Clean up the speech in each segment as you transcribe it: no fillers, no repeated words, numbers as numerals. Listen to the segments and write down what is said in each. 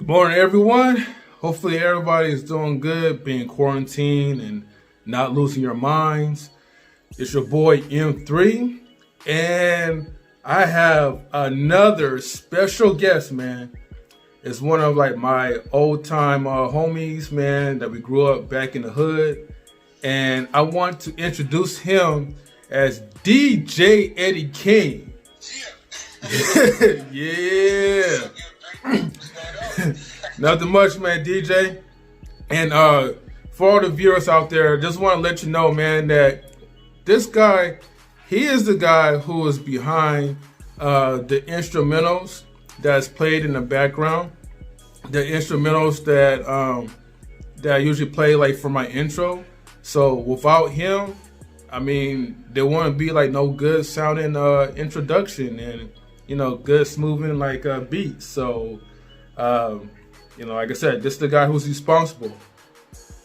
Morning, everyone. Hopefully, everybody is doing good, being quarantined and not losing your minds. It's your boy M3, and I have another special guest, man. It's one of my old time homies, man, that we grew up back in the hood, and I want to introduce him as DJ Eddie King. Yeah. Nothing much, man, DJ. And for all the viewers out there, just want to let you know, man, that this guy, he is the guy who is behind the instrumentals that's played in the background. The instrumentals that I usually play for my intro. So without him, I mean, there wouldn't be no good sounding introduction and good smoothing beats. So like I said, this is the guy who's responsible.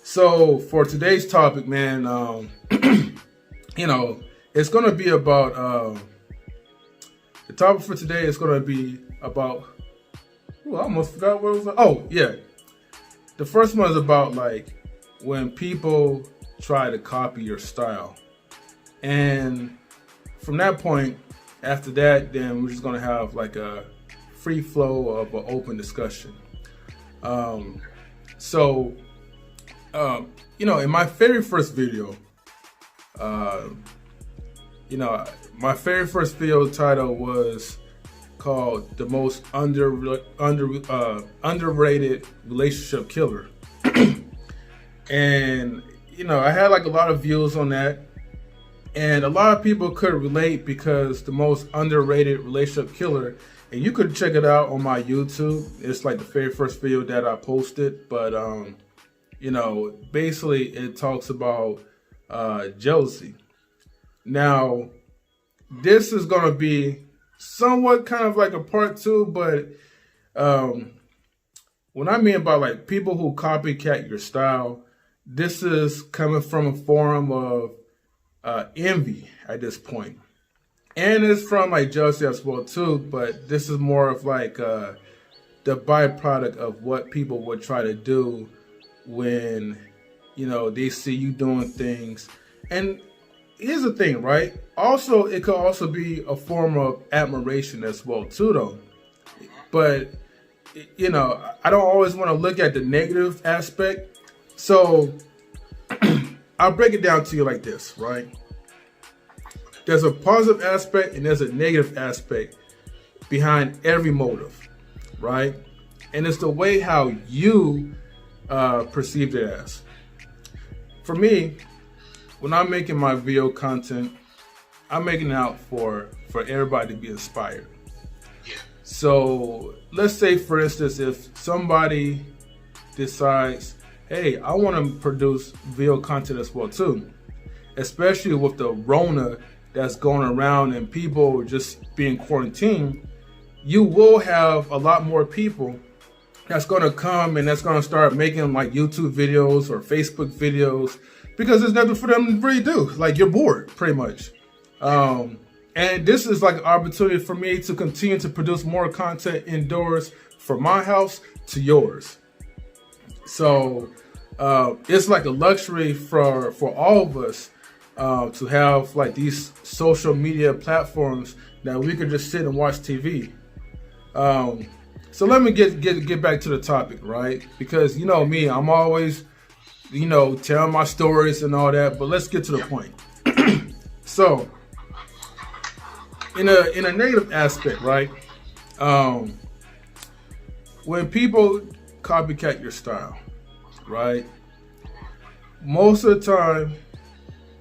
So for today's topic, man, it's gonna be about the topic for today is gonna be about. Ooh, I almost forgot what it was. Oh yeah, the first one is about when people try to copy your style, and from that point, after that, then we're just gonna have a free flow of an open discussion. In my very first video, my very first video title was called "The Most Underrated Relationship Killer," and I had a lot of views on that, and a lot of people could relate because the most underrated relationship killer. And you could check it out on my YouTube. It's the very first video that I posted. But, basically it talks about jealousy. Now, this is going to be somewhat kind of a part two. But when I mean about people who copycat your style, this is coming from a form of envy at this point. And it's from jealousy as well too, but this is more of the byproduct of what people would try to do when they see you doing things. And here's the thing, right? Also, it could also be a form of admiration as well too, though. But I don't always want to look at the negative aspect. So I'll break it down to you like this, right? There's a positive aspect and there's a negative aspect behind every motive, right? And it's the way how you perceive it as. For me, when I'm making my video content, I'm making it out for everybody to be inspired. So let's say, for instance, if somebody decides, hey, I want to produce video content as well too, especially with the Rona that's going around and people just being quarantined, you will have a lot more people that's going to come and that's going to start making YouTube videos or Facebook videos because there's nothing for them to really do. You're bored, pretty much. And this is an opportunity for me to continue to produce more content indoors from my house to yours. So it's a luxury for all of us to have these social media platforms that we could just sit and watch TV. So let me get back to the topic, right? Because me, I'm always telling my stories and all that, but let's get to the point. So in a negative aspect, right? When people copycat your style, right? Most of the time,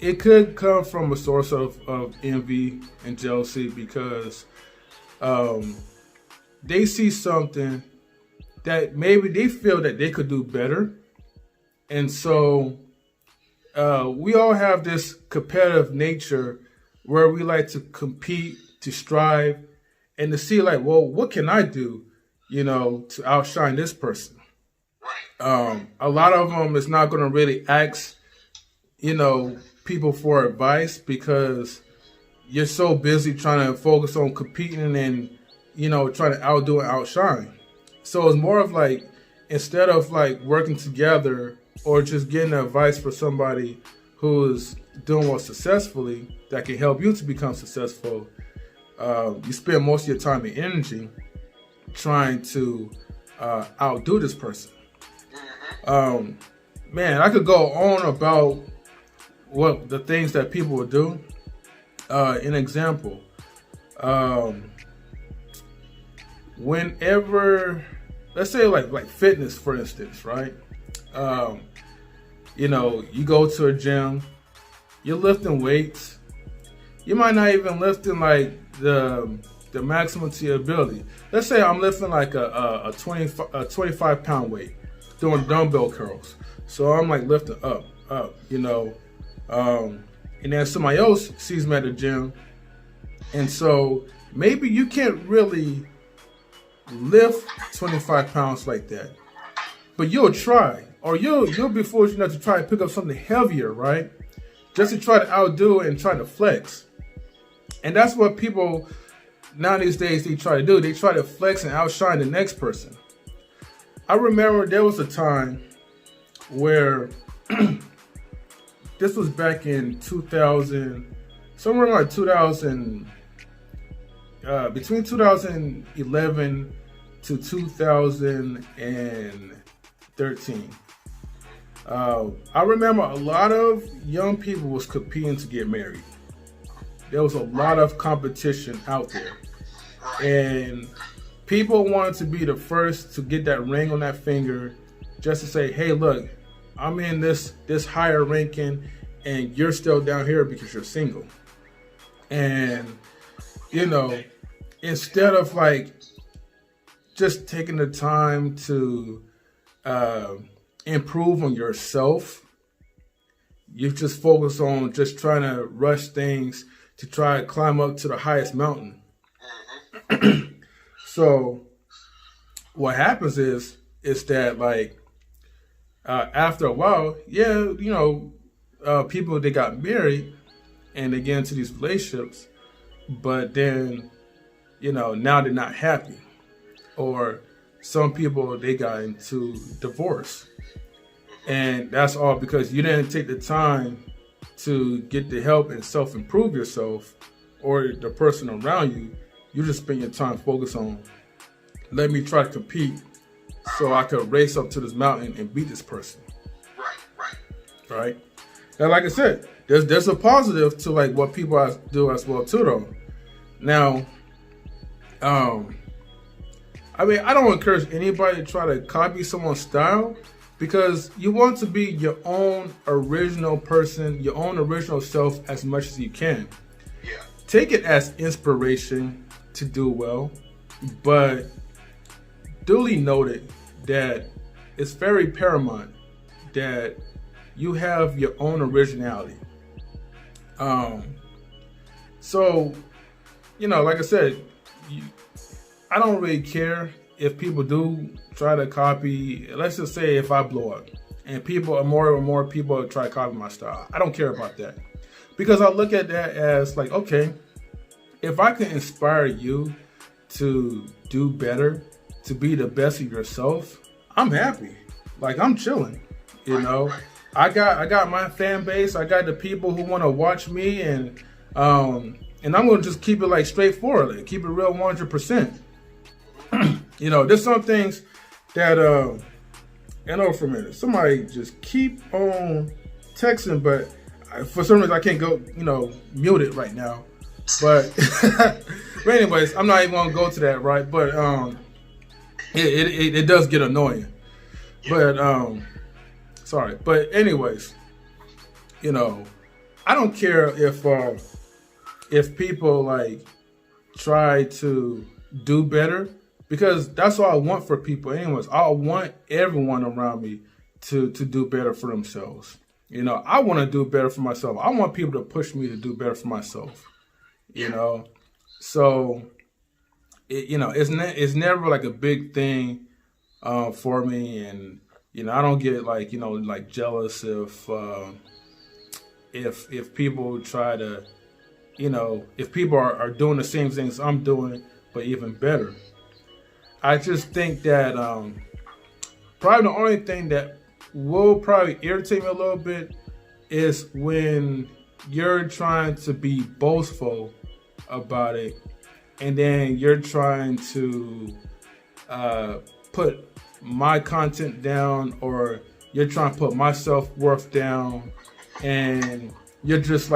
it could come from a source of envy and jealousy because they see something that maybe they feel that they could do better. And so we all have this competitive nature where we like to compete, to strive, and to see well, what can I do, to outshine this person? A lot of them is not going to really ask, people for advice because you're so busy trying to focus on competing and, trying to outdo and outshine. So it's more of instead of like working together or just getting advice for somebody who's doing well successfully that can help you to become successful, you spend most of your time and energy trying to outdo this person. Man, I could go on about what the things that people would do. An example, whenever, let's say like fitness, for instance, right? You know, you go to a gym, you're lifting weights. You might not even lifting like the maximum to your ability. Let's say I'm lifting like a 25 pound weight, doing dumbbell curls. So I'm like lifting up, you know, and then somebody else sees me at the gym, and so maybe you can't really lift 25 pounds like that, but you'll try, or you'll be foolish enough to try to pick up something heavier, right? Just to try to outdo and try to flex. And that's what people now these days they try to do. They try to flex and outshine the next person. I remember there was a time where this was back in 2000, somewhere like 2000, between 2011 to 2013. I remember a lot of young people was competing to get married. There was a lot of competition out there, and people wanted to be the first to get that ring on that finger, just to say, "Hey, look, I'm in this higher ranking, and you're still down here because you're single." And you know, instead of like just taking the time to improve on yourself, you just focus on just trying to rush things to try to climb up to the highest mountain. So what happens is that like after a while, yeah, you know, people, they got married and they get into these relationships, but then, you know, now they're not happy. Or some people, they got into divorce. And that's all because you didn't take the time to get the help and self-improve yourself or the person around you. You just spend your time focused on, let me try to compete so I could race up to this mountain and beat this person. Right? Now, like I said, there's a positive to like what people do as well too, though. Now, I mean, I don't encourage anybody to try to copy someone's style, because you want to be your own original person, your own original self as much as you can. Yeah. Take it as inspiration to do well, but duly noted that it's very paramount that you have your own originality. So, you know, like I said, I don't really care if people do try to copy. Let's just say if I blow up and more and more people try to copy my style, I don't care about that, because I look at that as like, okay, if I can inspire you to do better, to be the best of yourself, I'm happy. Like, I'm chilling, you know. I got my fan base. I got the people who want to watch me, and I'm gonna just keep it like straightforward, like, keep it real 100%. You know, there's some things that I know for a minute. Somebody just keep on texting, but for some reason I can't go, you know, mute it right now. But but anyways, I'm not even gonna go to that, right? But it does get annoying. But sorry. But anyways, you know, I don't care if people like try to do better, because that's all I want for people anyways. I want everyone around me to do better for themselves. You know, I want to do better for myself. I want people to push me to do better for myself. You know, so it's never like a big thing for me, and you know, I don't get like, you know, like jealous if people try to, you know, if people are doing the same things I'm doing but even better. I just think that probably the only thing that will probably irritate me a little bit is when you're trying to be boastful about it, and then you're trying to put my content down, or you're trying to put my self-worth down, and you're just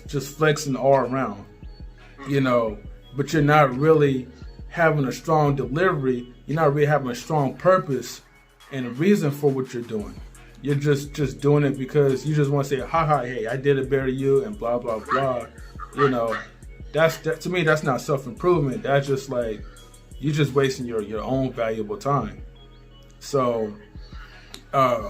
just flexing all around, but you're not really having a strong delivery. You're not really having a strong purpose and a reason for what you're doing. You're just doing it because you just want to say, haha, hey, I did it better than you, and blah, blah, blah. To me, that's not self-improvement. That's just like, you're just wasting your own valuable time. So, I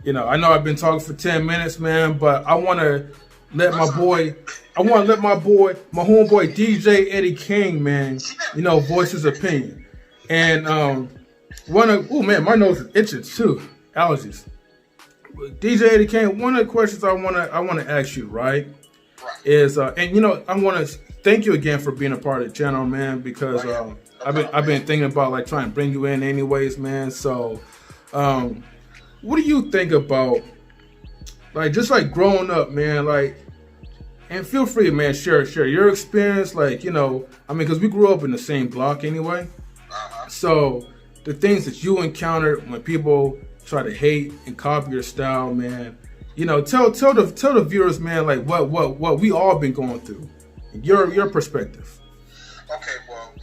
know I've been talking for 10 minutes, man, but I want to let my homeboy, DJ Eddie King, man, voice his opinion. And oh man, my nose is itching too. Allergies. DJ Eddie King, one of the questions I want to ask you, right, is I want to thank you again for being a part of the channel, man, because I've been thinking about trying to bring you in anyways, man. So, what do you think about just growing up, man, and feel free, man, share your experience, because we grew up in the same block anyway. So the things that you encountered when people try to hate and copy your style, man, tell the viewers, man, what we all been going through, your perspective. Okay, well,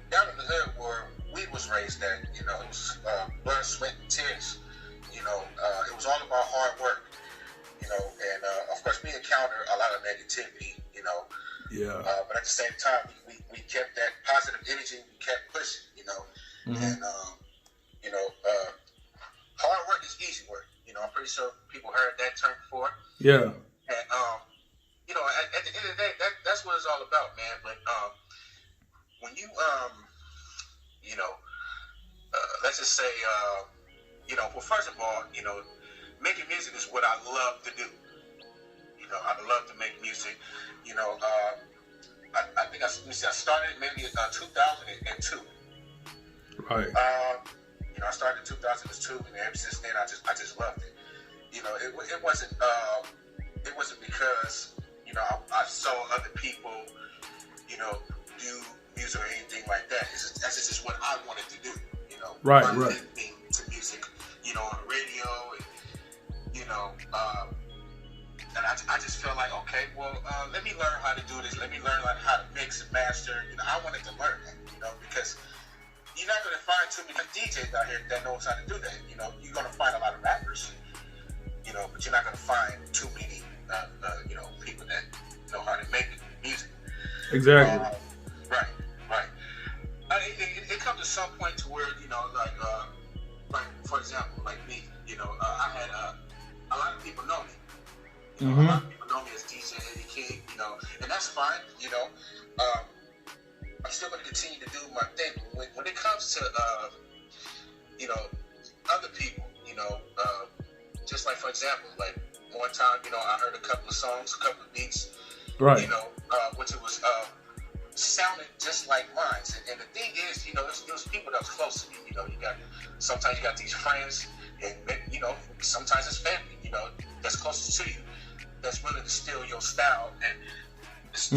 down in the hood where we was raised at, it was blood, sweat, and tears. It was all about hard work, and of course we encountered a lot of negativity, Yeah. But at the same time, we kept that positive energy. We kept pushing, and hard work is easy work. I'm pretty sure people heard that term before. Yeah. And at the end of the day, that's what it's all about, man. But when you let's just say well, first of all, making music is what I love to do. I love to make music. I think I started maybe in 2002. Right. I started in 2002, and ever since then, I just loved it. It wasn't because I saw other people do music or anything like that. That's just what I wanted to do. Right. Listening to music, on the radio, and I just felt like, okay, well, let me learn how to do this. Let me learn how to mix and master. I wanted to learn that, because you're not going to find too many DJs out here that knows how to do that. You're going to find a lot of rappers, but you're not going to find too many, people that know how to make music. Exactly. Right. It comes to some point to where, for example, like me, I had a lot of people know me. A lot of people know me as DJ Eddie King, and that's fine, I'm still going to continue to do my thing. When it comes to, other people, just like, for example, one time, I heard a couple of songs, a couple of beats, right, which it was sounded just like mine. And the thing is, it was people that was close to me. Sometimes you got these friends, and sometimes it's family, that's closest to you, that's willing to steal your style. And to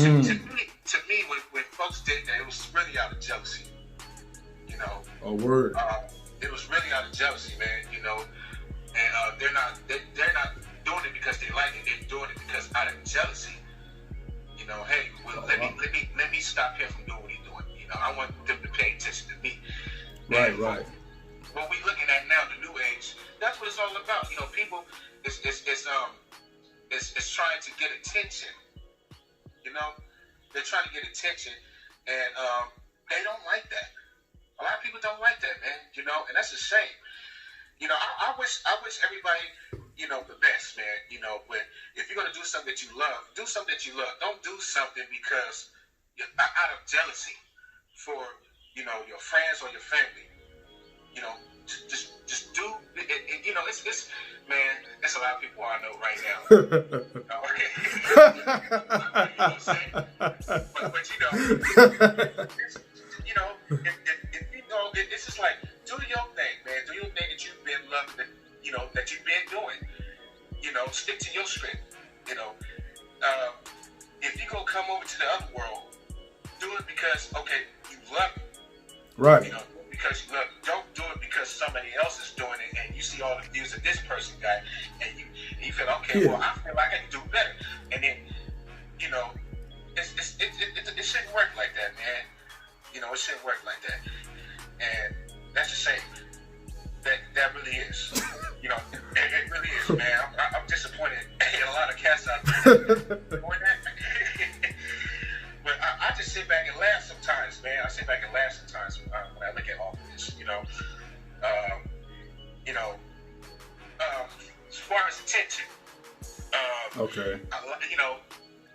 me, when folks did that, it was really out of jealousy. A word. It was really out of jealousy, man. And they're not doing it because they like it. They're doing it because out of jealousy. Hey, well, let me stop him from doing what he's doing. I want them to pay attention to me. Right. What we looking at now, the new age, that's what it's all about. People is trying to get attention. They're trying to get attention, and they don't like that. A lot of people don't like that, man. And that's a shame. I wish everybody, the best, man. But if you're gonna do something that you love, do something that you love. Don't do something because you're out of jealousy for your friends or your family. Just do it. It's man. There's a lot of people I know right now. You know what I'm saying? But it's just like, do your thing, man. Do stick to your script. If you go come over to the other world, do it because you love it. Right. Because you love it. Don't do it because somebody else is doing it and you see all the views that this person got and you feel well, I feel like I can do better. And then it shouldn't work like that, man. It shouldn't work like that. And that's a shame. That really is. It really is, man. I'm disappointed in a lot of cats out there doing that. But I just sit back and laugh sometimes, man. I sit back and laugh sometimes when I look at all of this, as far as attention,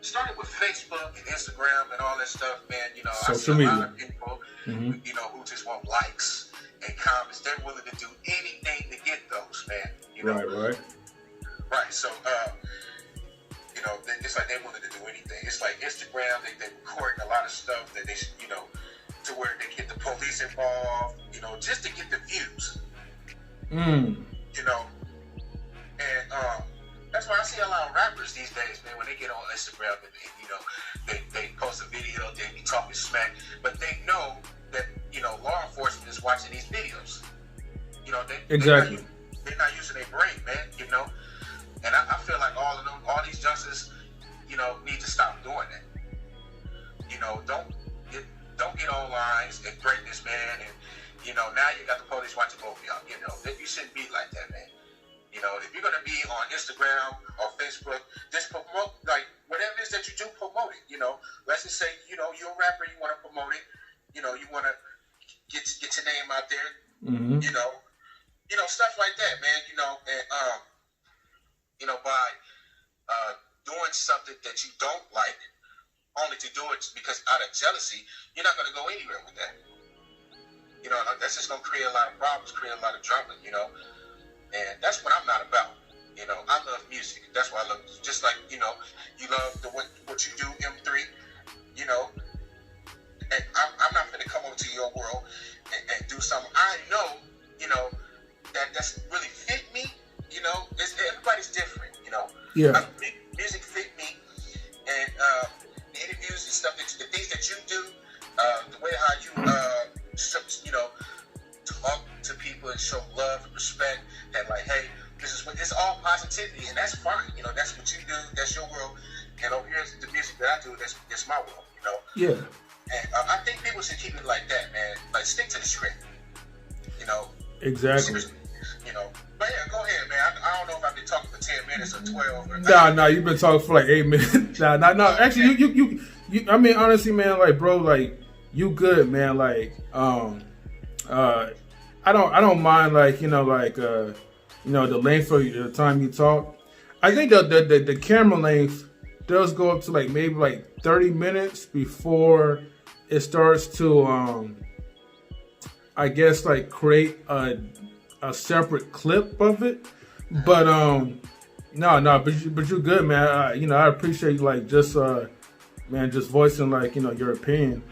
started with Facebook and Instagram and all that stuff, man. Social I see a media. lot of people, who just want likes and comments. They're willing to do anything to get those, man. Right. So, it's like they're willing to do anything. It's like Instagram, they record a lot of stuff that they, to where they get the police involved, just to get the views. And that's why I see a lot of rappers these days, man, when they get on Instagram and they post a video, they be talking smack, but they know that, law enforcement is watching these videos. Exactly. They're not using their brain, man, And I feel like all these justices, need to stop doing that. Don't get online and threaten this man, and now you got the police watching both of y'all. You shouldn't be like that, man. If you're gonna be on Instagram or Facebook, just promote whatever it is that you do, promote it. Let's just say you're a rapper, you want to promote it. You want to get your name out there. Stuff like that, man. And by doing something that you don't like, only to do it because out of jealousy, you're not going to go anywhere with that. That's just going to create a lot of problems, create a lot of drama, and that's what I'm not about. I love music. That's why I love, just like, you love what you do, M3, and I'm not going to come over to your world and do something I know, that's really fit me, everybody's different, Yeah. Music fit me, and the interviews and stuff, the things that you do, the way how you, talk to people and show love and respect, and hey, it's all positivity, and that's fine, that's what you do, that's your world, and over here, the music that I do, that's my world, Yeah. And I think people should keep it like that, man, stick to the script, Exactly. But yeah, go ahead, man. I don't know if I've been talking for 10 minutes or 12 or Nah, you've been talking for 8 minutes. Nah. Actually, you. I mean, honestly, man, bro, you good, man. I don't mind, the length of the time you talk. I think the camera length does go up to maybe 30 minutes before it starts to, I guess, create a separate clip of it. But but you're good, man. I appreciate you just voicing your opinion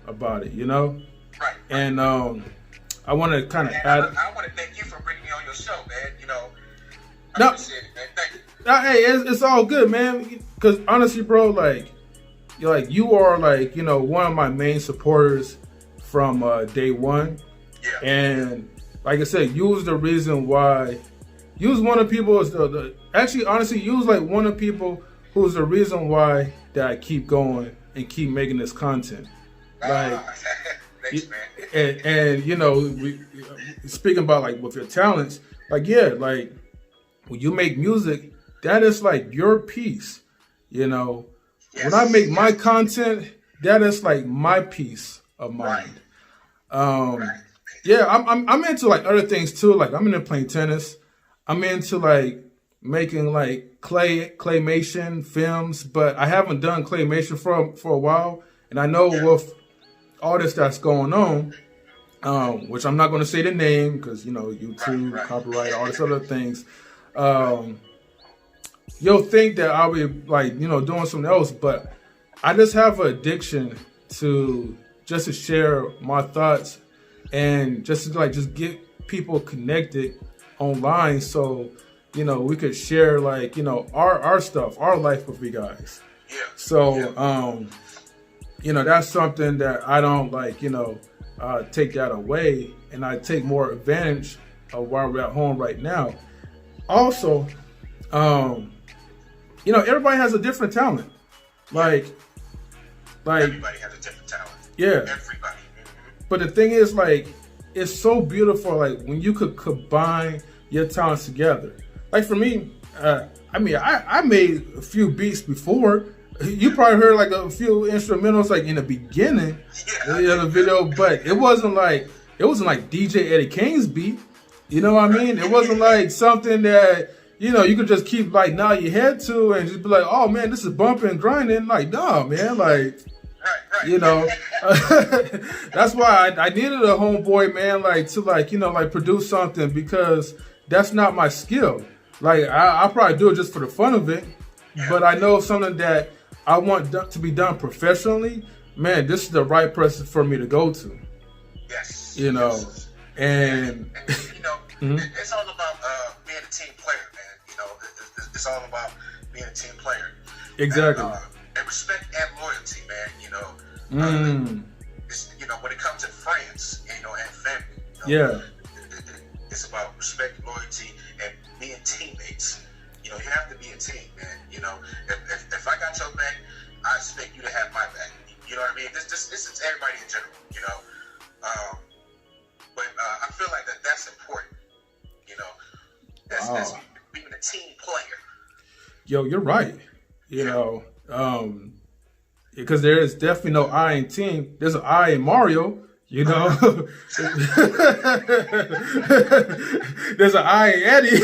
about it, Right. And I want to kind of add. I want to thank you for bringing me on your show, man. I No. appreciate it, man. Thank you. Hey, it's all good, man. Because honestly, bro, you are one of my main supporters from day one. Yeah. And like I said, you was the reason why. You was one of the people. Actually, honestly, you was one of the people who's the reason why that I keep going and keep making this content. Thanks, man. And we speaking about with your talents, when you make music, that is your piece. When I make my content, that is my piece of mind. Right. Yeah, I'm into other things too. I'm into playing tennis. I'm into making claymation films, but I haven't done claymation for a while. And I know with all this that's going on, which I'm not going to say the name because YouTube, copyright, all these other things. You'll think that I'll be doing something else, but I just have an addiction to share my thoughts and just get people connected online. So we could share like, our stuff, our life with you guys. Yeah. So, that's something that I don't like, take that away, and I take more advantage of while we're at home right now. Also, everybody has a different talent. Like everybody has a different talent. Yeah. Everybody. But the thing is, like, it's so beautiful, like, when you could combine your talents together. Like, for me, I made a few beats before. You probably heard, like, a few instrumentals, like, in the beginning of the video, but it wasn't like DJ Eddie Kane's beat. You know what I mean? It wasn't like something that, you could just keep, like, nod your head to and just be like, oh, man, this is bumping and grinding. Like, no, man, like... Right. That's why I needed a homeboy, man, like to produce something, because that's not my skill. Like I probably do it just for the fun of it, but I know something that I want to be done professionally. Man, this is the right person for me to go to. Yes. And it's all about being a team player, man. It's all about being a team player. Exactly. And respect and loyalty, man. When it comes to friends, and family, it's about respect, loyalty, and being teammates. You have to be a team, man. If I got your back, I expect you to have my back. You know what I mean? This is everybody in general. But I feel like that's important. That's being a team player. Yo, you're right. Because there is definitely no I in team. There's an I in Mario, There's an I in Eddie.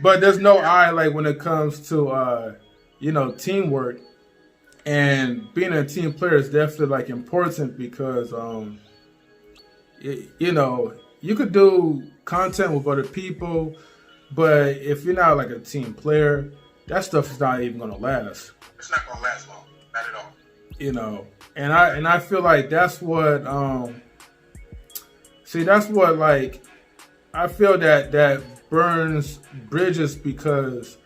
But there's no I, like, when it comes to, teamwork. And being a team player is definitely, like, important, because, you could do content with other people, but if you're not, like, a team player, that stuff is not even gonna last. It's not gonna last long, not at all. And I feel like that's what like, I feel that burns bridges, because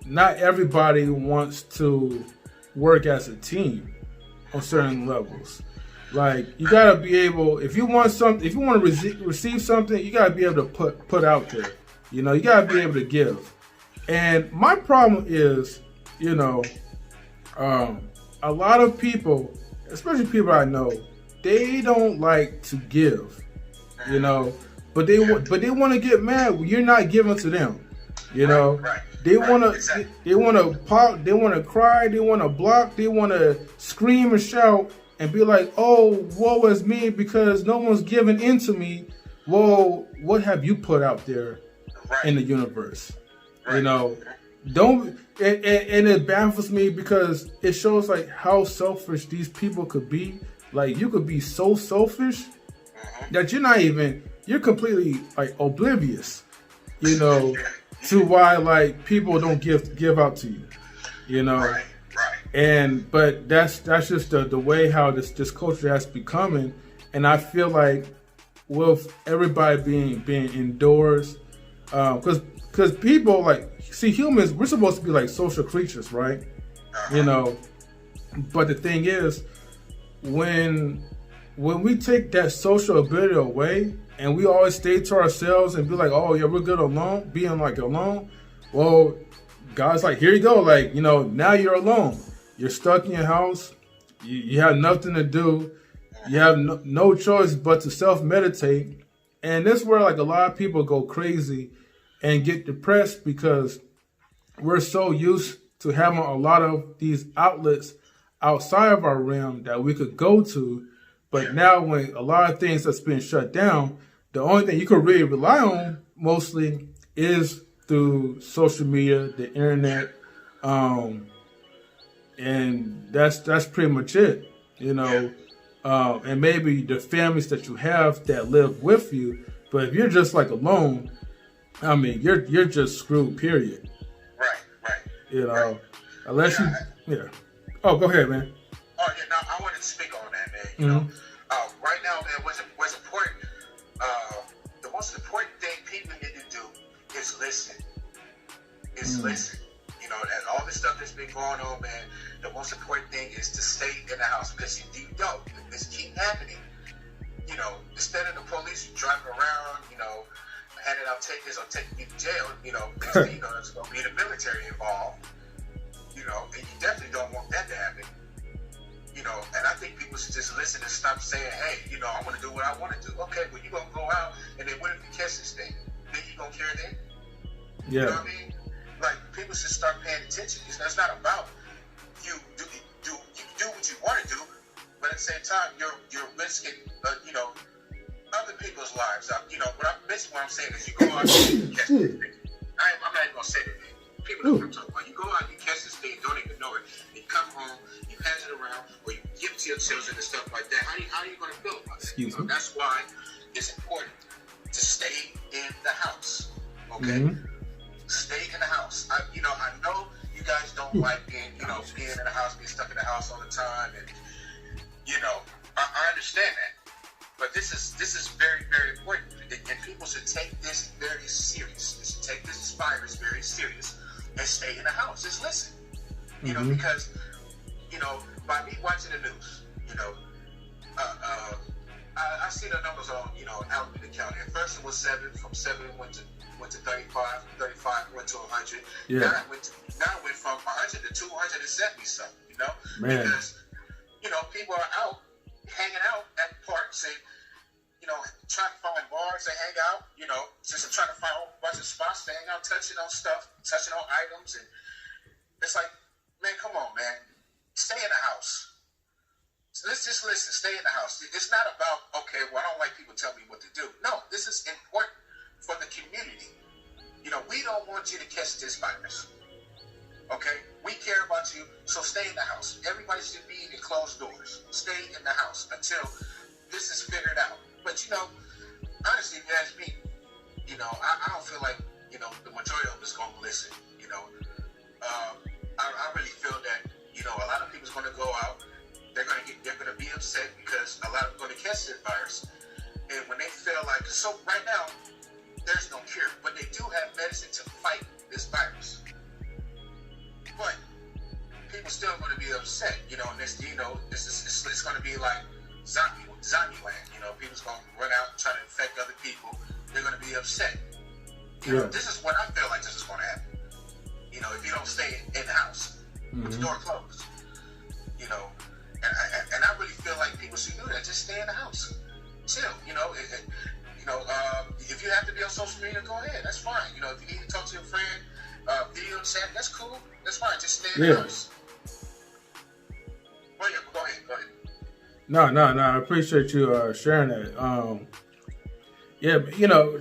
not everybody wants to work as a team on certain levels. Like, you gotta be able, if you want to receive something, you gotta be able to put out there. You gotta be able to give. And my problem is, a lot of people, especially people I know, they don't like to give, but they want to get mad when you're not giving to them, Right. They want to pop, they want to cry, they want to block, they want to scream and shout and be like, oh, woe is me because no one's giving in to me. Well, what have you put out there in the universe? Right. Don't, and it baffles me, because it shows like how selfish these people could be. Like, you could be so selfish that you're completely like oblivious, to why like people don't give out to you, Right. But that's just the way how this culture has becoming. And I feel like with everybody being indoors, because people, like, see, humans, we're supposed to be like social creatures, right? But the thing is, when we take that social ability away and we always stay to ourselves and be like, oh yeah, we're good alone, being like alone, well, God's like, here you go, like, now you're alone. You're stuck in your house. You have nothing to do. You have no choice but to self-meditate. And this is where, like, a lot of people go crazy and get depressed, because we're so used to having a lot of these outlets outside of our realm that we could go to. But now, when a lot of things that's been shut down, the only thing you could really rely on mostly is through social media, the internet, and that's pretty much it, and maybe the families that you have that live with you. But if you're just like alone, I mean, you're just screwed, period. Right. Unless you. Oh, go ahead, man. Oh yeah, no, I wanted to speak on that, man. Right now, man, what's important? The most important thing just listen. Just listen. You know, and all this stuff that's been going on, man, the most important thing is to stay in the house, because you don't. This keep happening. You know, instead of the police driving around, you know, handing out tickets or taking you to jail, you know, next thing you know, there's going to be the military involved. You know, and you definitely don't want that to happen. You know, and I think people should just listen and stop saying, hey, you know, I want to do what I want to do. Okay, well, you're going to go out, and then what if you catch this thing? Then you going to care then? Yeah. You know what I mean? Like, people should start paying attention. It's not about you do what you want to do, but at the same time, you're risking, you know, other people's lives. You know, basically what I'm saying is you go out and you catch this thing. I'm not even going to say that thing. People know what I'm talking about. You go out and you catch this thing, don't even know it. You come home, you pass it around, or you give it to your children and stuff like that. How are you going to feel about it? Excuse me. That's why it's important to stay in the house. Okay? Stay in the house. I know you guys don't like being in the house, being stuck in the house all the time, and you know, I understand that. But this is very, very important, and people should take this very serious. They should take this virus very serious and stay in the house. Just listen, you know, because you know, by me watching the news, you know, I see the numbers on, you know, out in the county. At first it was 7, from 7 went to 35, 35 went to 100. Yeah. Now it went from 100 to 270 something, you know? Man. Because, you know, people are out, hanging out at parks and, you know, trying to find bars to hang out, you know, just trying to find a bunch of spots to hang out, touching on stuff, touching on items. And it's like, man, come on, man. Stay in the house. So let's just listen, stay in the house. It's not about, okay, well, I don't like people telling me what to do. No, this is important for the community. You know, we don't want you to catch this virus. Okay? We care about you, so stay in the house. Everybody should be in closed doors. Stay in the house until this is figured out. But, you know, honestly, if you ask me, you know, I don't feel like, you know, the majority of us going to listen. You know, I really feel that, you know, a lot of people's going to go out. They're going to be upset because a lot of them are going to catch this virus. And when they feel like, so right now, there's no cure, but they do have medicine to fight this virus. But people still going to be upset, you know. And this, you know, it's going to be like zombie land. You know, people's going to run out and try to infect other people. They're going to be upset. You know, this is what I feel like this is going to happen. You know, if you don't stay in the house with the door closed, you know. And I really feel like people should do that. Just stay in the house, chill. You know, if you have to be on social media, go ahead. That's fine. You know, if you need to talk to your friend, video chat, that's cool. That's fine. Just stay in the house. Go ahead. No. I appreciate you sharing that. Yeah, you know,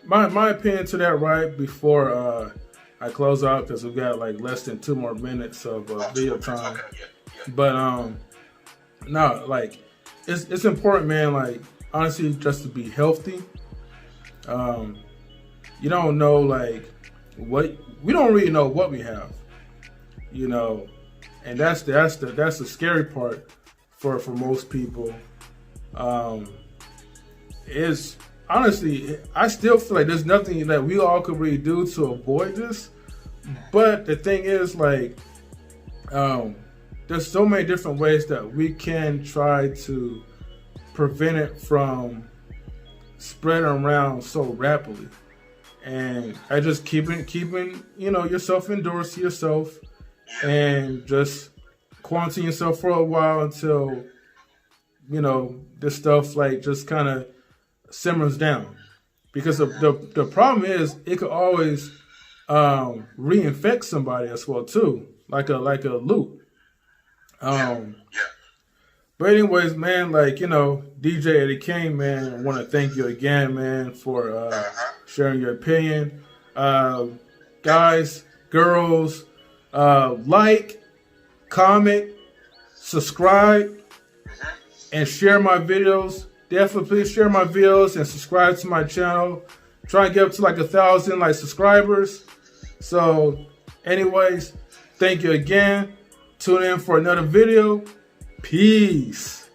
my opinion to that right before I close out, because we've got like less than 2 more minutes of video time. Okay, yeah. But no, like it's important, man. Like honestly, just to be healthy. You don't know like we don't really know what we have, you know, and that's the scary part for most people. Is honestly, I still feel like there's nothing that we all could really do to avoid this. But the thing is, like, there's so many different ways that we can try to prevent it from spreading around so rapidly. And I just keeping you know, yourself indoors to yourself, and just quarantine yourself for a while until, you know, this stuff like just kind of simmers down. Because the problem is it could always reinfect somebody as well too, like a loop. But anyways, man, like, you know, DJ Eddie King, man, I want to thank you again, man, for sharing your opinion. Guys, girls, like, comment, subscribe, and share my videos. Definitely please share my videos and subscribe to my channel. Try and get up to like 1,000 like subscribers. So anyways, thank you again. Tune in for another video. Peace.